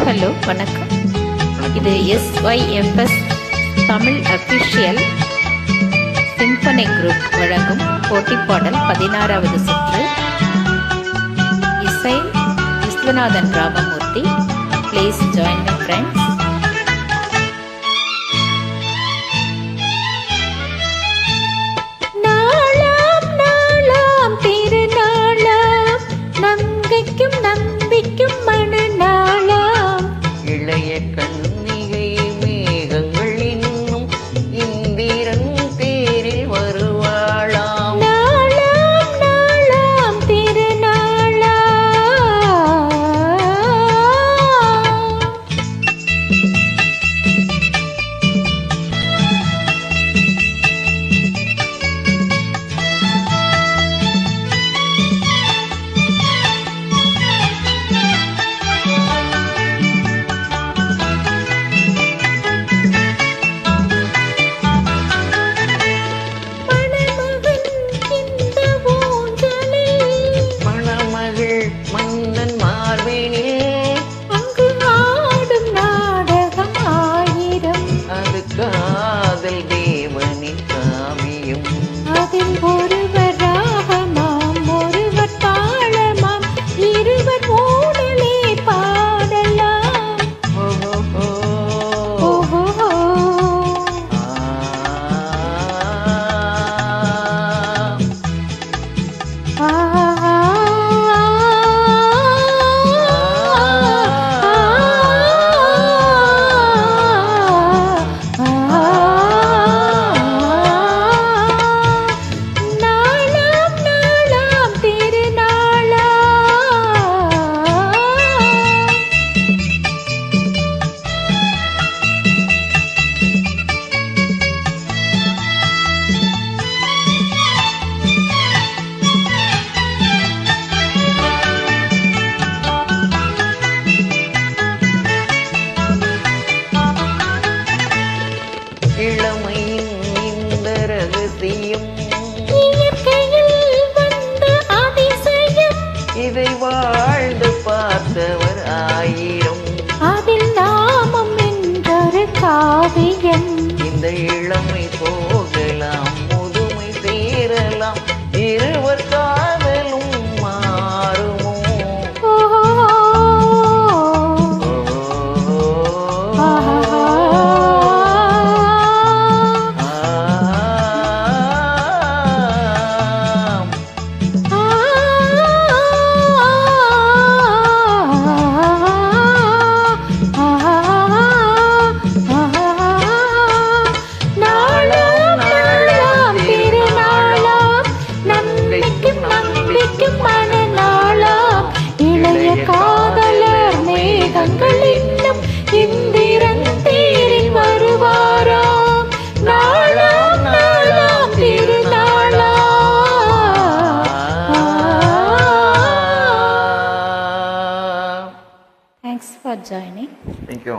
Hello வணக்கம். இது SYFS Tamil official symphony group வழங்கும் போட்டிப்பாடல் 16வது சுற்று. இசை Viswanathan Ramamoorthy. Please join my friends. கண்ணிகை மேகங்கள் இன்னும் இந்திரன் தேரில் வருவாளாம். நாளாம் நாளாம் திருநாளாம். காதல் தேவனின் காவியம். அதில் ஒருவர் ராகமாம், ஒருவர் தாளமாம், இருவர் ஓடலே பாடலாம். இளமையின் இந்த ரகசியம் இயற்கையில் வந்த அதிசயம். இதை வாழ்ந்து பார்த்தவர் ஆயிரம். அதில் நாமம் என்றொரு காவியம். இந்த இளமை போகலாம், முதுமை சேரலாம், இருவர் காதலும் மாறுமோ? காதலர் மேகங்கள் இன்னும் இந்திரன் தேரில் வருவாராம். நாளாம் நாளாம் திருநாளாம். Thanks for joining. Thank you.